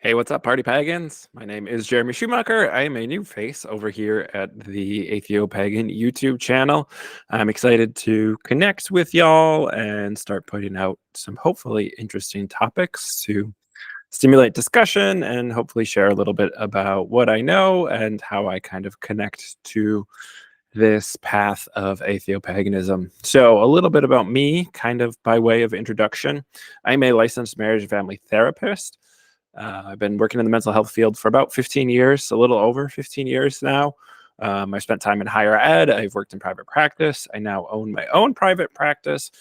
Hey, what's up, party pagans? My name is Jeremy Schumacher. I am a new face over here at the Atheopagan YouTube channel. I'm excited to connect with y'all and start putting out some hopefully interesting topics to stimulate discussion and hopefully share a little bit about what I know and how I kind of connect to this path of atheopaganism. So, a little bit about me, kind of by way of introduction. I'm a licensed marriage and family therapist. I've been working in the mental health field for about 15 years, a little over 15 years now. I spent time in higher ed. I've worked in private practice. I now own my own private practice.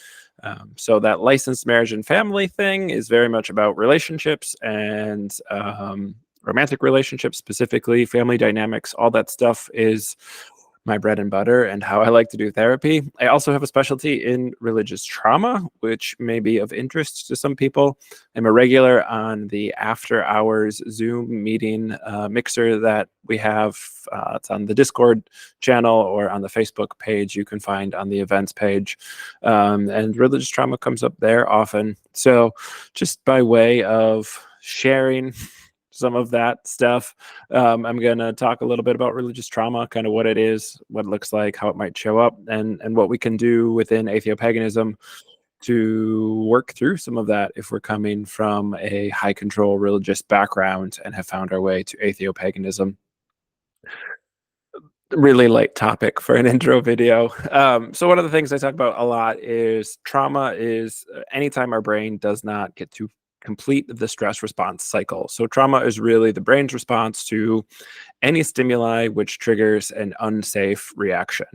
So that licensed marriage and family thing is very much about relationships and romantic relationships, specifically family dynamics. All that stuff is my bread and butter and how I like to do therapy. I also have a specialty in religious trauma, which may be of interest to some people. I'm a regular on the after hours Zoom meeting mixer that we have. It's on the Discord channel or on the Facebook page you can find on the events page. And religious trauma comes up there often. So just by way of sharing some of that stuff. I'm going to talk a little bit about religious trauma, kind of what it is, what it looks like, how it might show up, and what we can do within atheopaganism to work through some of that if we're coming from a high control religious background and have found our way to atheopaganism. Really light topic for an intro video. So one of the things I talk about a lot is trauma is anytime our brain does not get to complete the stress response cycle. So trauma is really the brain's response to any stimuli which triggers an unsafe reaction.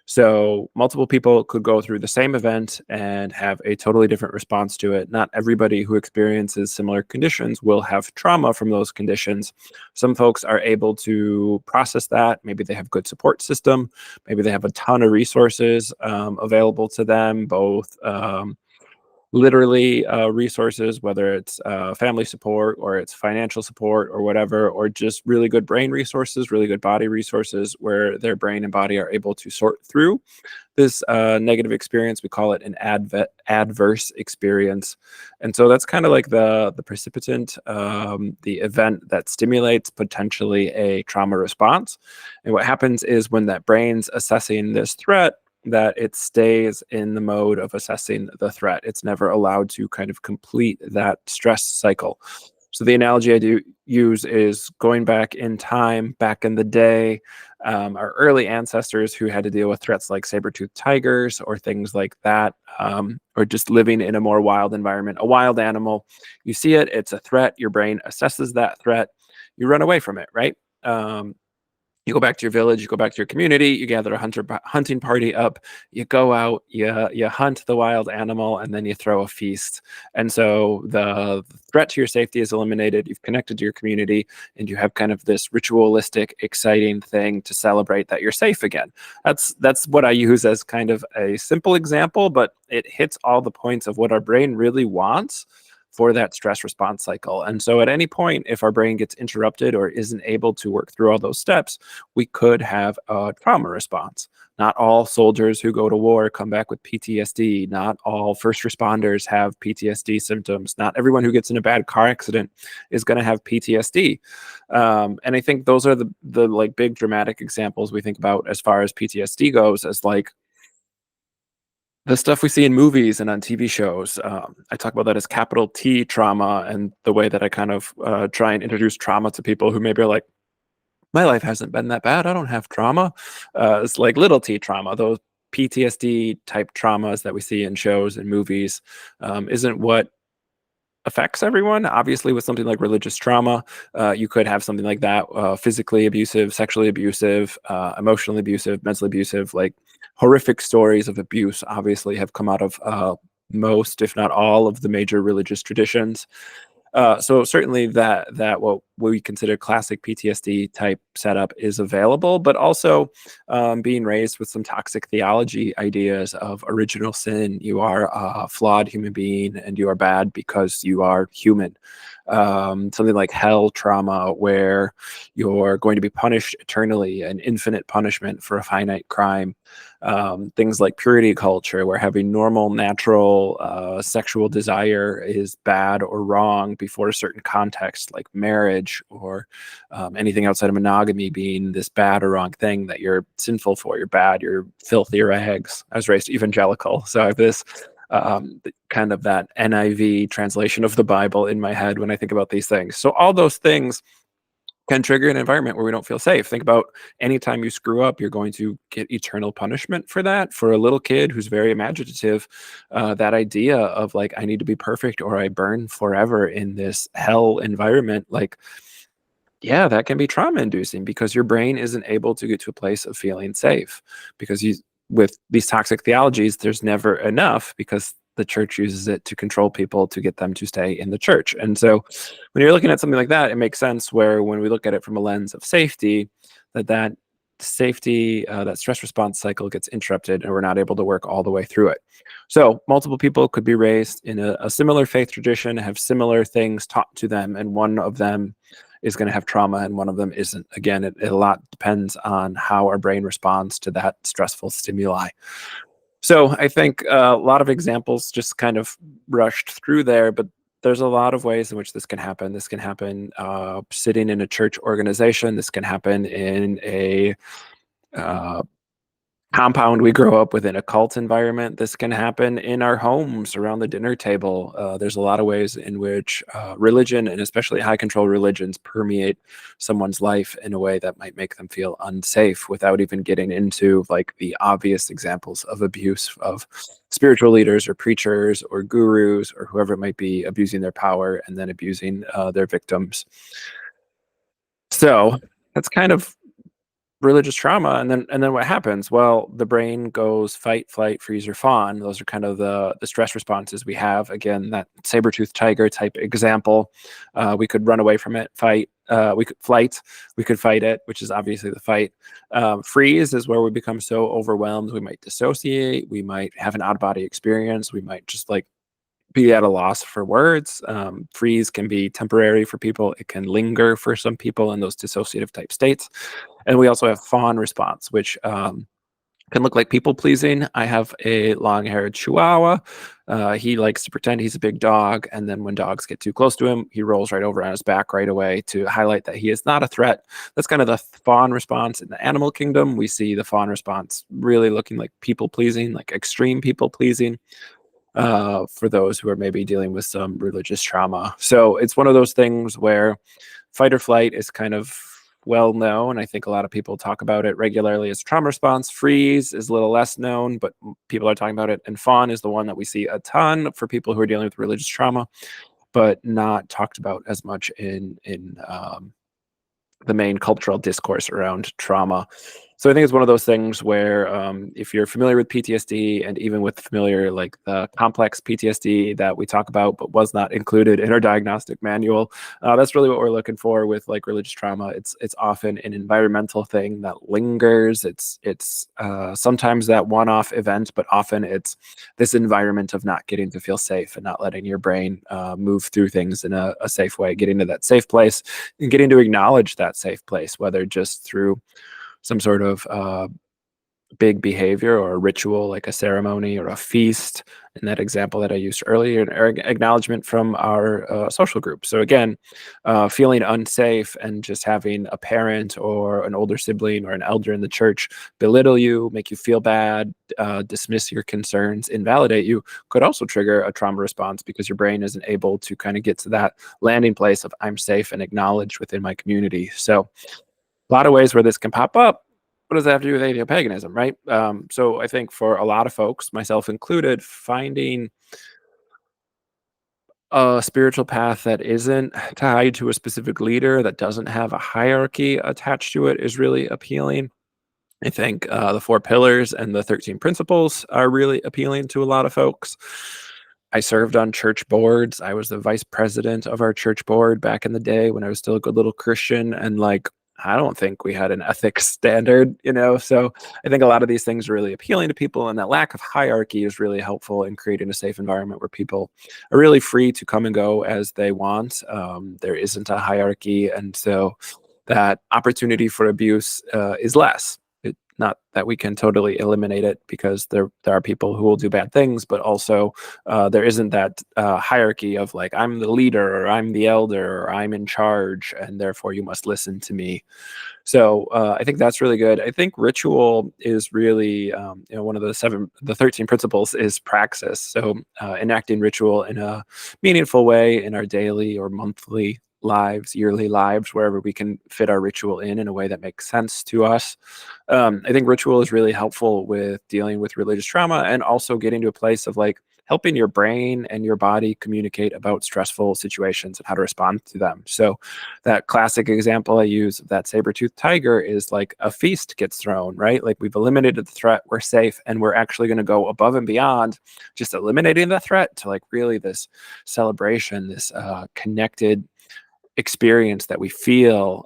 So multiple people could go through the same event and have a totally different response to it. Not everybody who experiences similar conditions will have trauma from those conditions. Some folks are able to process that. Maybe they have good support system. Maybe they have a ton of resources available to them, both literally resources, whether it's family support or it's financial support or whatever, or just really good brain resources, really good body resources where their brain and body are able to sort through this negative experience. We call it an adverse experience. And so that's kind of like the precipitant, the event that stimulates potentially a trauma response. And what happens is when that brain's assessing this threat, that it stays in the mode of assessing the threat. It's never allowed to kind of complete that stress cycle. So the analogy I do use is going back in time, back in the day, our early ancestors who had to deal with threats like saber-toothed tigers or things like that, or just living in a more wild environment. A wild animal, you see it, it's a threat, your brain assesses that threat, you run away from it, right? You go back to your village, you go back to your community, you gather a hunting party up, you go out, you hunt the wild animal, and then you throw a feast. And so the threat to your safety is eliminated, you've connected to your community, and you have kind of this ritualistic, exciting thing to celebrate that you're safe again. That's what I use as kind of a simple example, but it hits all the points of what our brain really wants for that stress response cycle. And so at any point, if our brain gets interrupted or isn't able to work through all those steps, we could have a trauma response. Not all soldiers who go to war come back with PTSD. Not all first responders have PTSD symptoms. Not everyone who gets in a bad car accident is going to have PTSD. And I think those are the like big dramatic examples we think about as far as PTSD goes, as like the stuff we see in movies and on TV shows. I talk about that as capital T trauma, and the way that I kind of try and introduce trauma to people who maybe are like, my life hasn't been that bad, I don't have trauma. It's like little t trauma, those PTSD type traumas that we see in shows and movies isn't what affects everyone. Obviously, with something like religious trauma, you could have something like that, physically abusive, sexually abusive, emotionally abusive, mentally abusive, like horrific stories of abuse obviously have come out of most, if not all, of the major religious traditions. So certainly that what we consider classic PTSD type setup is available, but also being raised with some toxic theology ideas of original sin. You are a flawed human being and you are bad because you are human. something like hell trauma, where you're going to be punished eternally, an infinite punishment for a finite crime. Things like purity culture, where having normal, natural sexual desire is bad or wrong before a certain context, like marriage, or anything outside of monogamy being this bad or wrong thing that you're sinful for, you're bad, you're filthy rags. I was raised evangelical, so I have this kind of that NIV translation of the Bible in my head when I think about these things. So all those things can trigger an environment where we don't feel safe. Think about anytime you screw up, you're going to get eternal punishment for that. For a little kid who's very imaginative, that idea of like, I need to be perfect or I burn forever in this hell environment, like, yeah, that can be trauma inducing because your brain isn't able to get to a place of feeling safe. Because with these toxic theologies, there's never enough because the church uses it to control people to get them to stay in the church. And so when you're looking at something like that, it makes sense where when we look at it from a lens of safety, that safety, that stress response cycle gets interrupted and we're not able to work all the way through it. So multiple people could be raised in a similar faith tradition, have similar things taught to them, and one of them is going to have trauma and one of them isn't. Again, it a lot depends on how our brain responds to that stressful stimuli. So I think a lot of examples just kind of rushed through there, but there's a lot of ways in which this can happen. This can happen sitting in a church organization. This can happen in a compound we grow up within a cult environment. This can happen in our homes around the dinner table. There's a lot of ways in which religion, and especially high control religions, permeate someone's life in a way that might make them feel unsafe, without even getting into like the obvious examples of abuse of spiritual leaders or preachers or gurus or whoever it might be, abusing their power and then abusing their victims. So that's kind of religious trauma. And then what happens? Well, the brain goes fight, flight, freeze, or fawn. Those are kind of the stress responses we have. Again, that saber-toothed tiger type example. We could run away from it, fight. We could flight. We could fight it, which is obviously the fight. Freeze is where we become so overwhelmed we might dissociate. We might have an out-of-body experience. We might just like be at a loss for words. Freeze can be temporary for people. It can linger for some people in those dissociative type states. And we also have fawn response, which can look like people pleasing. I have a long-haired Chihuahua. He likes to pretend he's a big dog, and then when dogs get too close to him, he rolls right over on his back right away to highlight that he is not a threat. That's kind of the fawn response. In the animal kingdom, we see the fawn response really looking like people pleasing, like extreme people pleasing. For those who are maybe dealing with some religious trauma. So it's one of those things where fight or flight is kind of well known. I think a lot of people talk about it regularly as trauma response. Freeze is a little less known, but people are talking about it. And fawn is the one that we see a ton for people who are dealing with religious trauma, but not talked about as much in the main cultural discourse around trauma. So I think it's one of those things where if you're familiar with PTSD, and even with familiar like the complex PTSD that we talk about but was not included in our diagnostic manual, that's really what we're looking for with like religious trauma. It's often an environmental thing that lingers. It's sometimes that one-off event, but often it's this environment of not getting to feel safe and not letting your brain move through things in a safe way, getting to that safe place and getting to acknowledge that safe place, whether just through some sort of big behavior or a ritual like a ceremony or a feast, in that example that I used earlier, an acknowledgement from our social group. So again, feeling unsafe and just having a parent or an older sibling or an elder in the church belittle you, make you feel bad, dismiss your concerns, invalidate you, could also trigger a trauma response because your brain isn't able to kind of get to that landing place of I'm safe and acknowledged within my community. So a lot of ways where this can pop up. What does that have to do with atheopaganism, right? So I think for a lot of folks, myself included, finding a spiritual path that isn't tied to a specific leader, that doesn't have a hierarchy attached to it, is really appealing. I think the 4 pillars and the 13 principles are really appealing to a lot of folks. I served on church boards. I was the vice president of our church board back in the day when I was still a good little Christian. And like, I don't think we had an ethics standard, So I think a lot of these things are really appealing to people, and that lack of hierarchy is really helpful in creating a safe environment where people are really free to come and go as they want. There isn't a hierarchy, and so that opportunity for abuse is less. Not that we can totally eliminate it, because there are people who will do bad things, but also there isn't that hierarchy of like, I'm the leader, or I'm the elder, or I'm in charge, and therefore you must listen to me. So I think that's really good. I think ritual is really, one of the 13 principles is praxis. So enacting ritual in a meaningful way in our daily or monthly lives, yearly lives, wherever we can fit our ritual in a way that makes sense to us. I think ritual is really helpful with dealing with religious trauma, and also getting to a place of like helping your brain and your body communicate about stressful situations and how to respond to them. So that classic example I use of that saber-toothed tiger is like a feast gets thrown, right? Like, we've eliminated the threat, we're safe, and we're actually going to go above and beyond just eliminating the threat to like really this celebration, this connected experience that we feel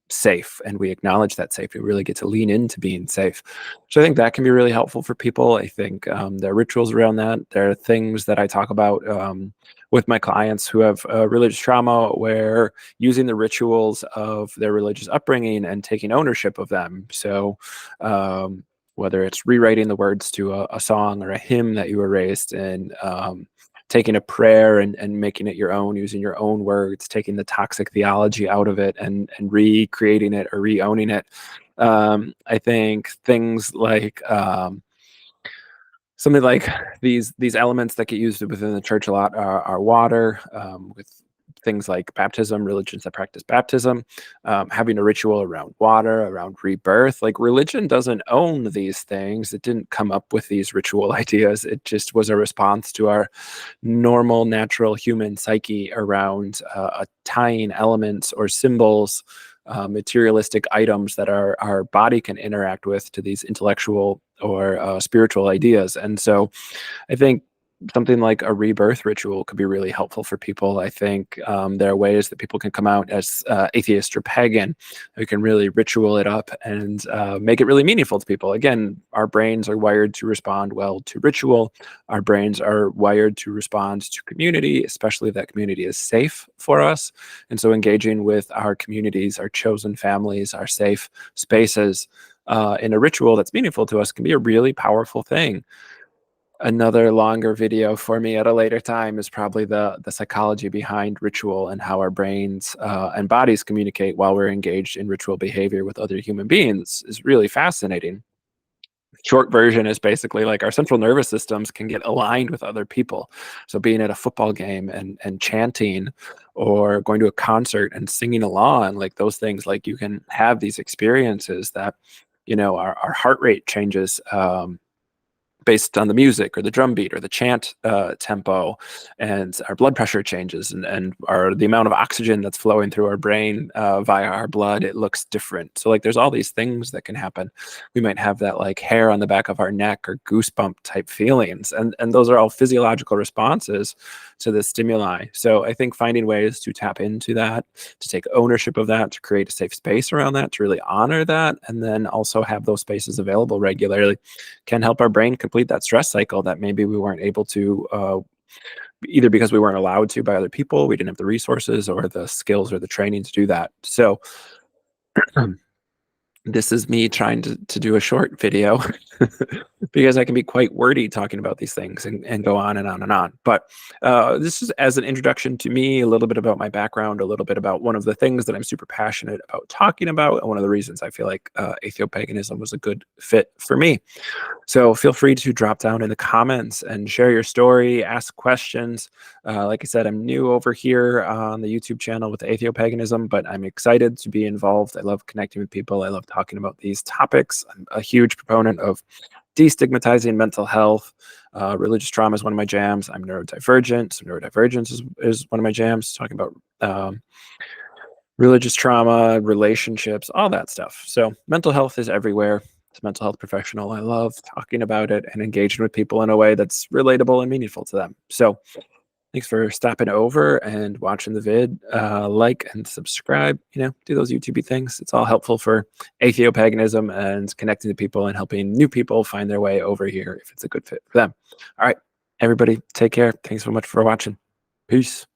safe, and we acknowledge that safety. We really get to lean into being safe. So I think that can be really helpful for people. I think there are rituals around that. There are things that I talk about with my clients who have religious trauma, where using the rituals of their religious upbringing and taking ownership of them. So whether it's rewriting the words to a song or a hymn that you were raised in, taking a prayer and making it your own, using your own words, taking the toxic theology out of it and recreating it or re-owning it. I think things like something like these elements that get used within the church a lot are water, with things like baptism, religions that practice baptism, having a ritual around water, around rebirth. Like, religion doesn't own these things. It didn't come up with these ritual ideas. It just was a response to our normal, natural human psyche around tying elements or symbols, materialistic items that our body can interact with, to these intellectual or spiritual ideas. And so I think something like a rebirth ritual could be really helpful for people. I think there are ways that people can come out as atheist or pagan, who can really ritual it up and make it really meaningful to people. Again, our brains are wired to respond well to ritual. Our brains are wired to respond to community, especially if that community is safe for us. And so engaging with our communities, our chosen families, our safe spaces in a ritual that's meaningful to us can be a really powerful thing. Another longer video for me at a later time is probably the psychology behind ritual and how our brains and bodies communicate while we're engaged in ritual behavior with other human beings is really fascinating. Short version is basically like our central nervous systems can get aligned with other people. So being at a football game and chanting, or going to a concert and singing along, like those things, like you can have these experiences that, our heart rate changes based on the music or the drum beat or the chant tempo, and our blood pressure changes, and the amount of oxygen that's flowing through our brain via our blood, it looks different. So like, there's all these things that can happen. We might have that like hair on the back of our neck or goosebump type feelings, and those are all physiological responses to the stimuli. So I think finding ways to tap into that, to take ownership of that, to create a safe space around that, to really honor that, and then also have those spaces available regularly, can help our brain complete that stress cycle that maybe we weren't able to, either because we weren't allowed to by other people, we didn't have the resources or the skills or the training to do that. So this is me trying to do a short video because I can be quite wordy talking about these things and go on and on and on. But this is as an introduction to me, a little bit about my background, a little bit about one of the things that I'm super passionate about talking about, and one of the reasons I feel like atheopaganism was a good fit for me. So feel free to drop down in the comments and share your story, ask questions. Like I said, I'm new over here on the YouTube channel with atheopaganism, but I'm excited to be involved. I love connecting with people. I love talking about these topics. I'm a huge proponent of destigmatizing mental health. Religious trauma is one of my jams. I'm neurodivergent, so neurodivergence is one of my jams, talking about religious trauma, relationships, all that stuff. So mental health is everywhere. As a mental health professional, I love talking about it and engaging with people in a way that's relatable and meaningful to them. So Thanks for stopping over and watching the vid. Like and subscribe, do those YouTubey things. It's all helpful for atheopaganism and connecting to people and helping new people find their way over here if it's a good fit for them. All right, everybody, take care. Thanks so much for watching. Peace.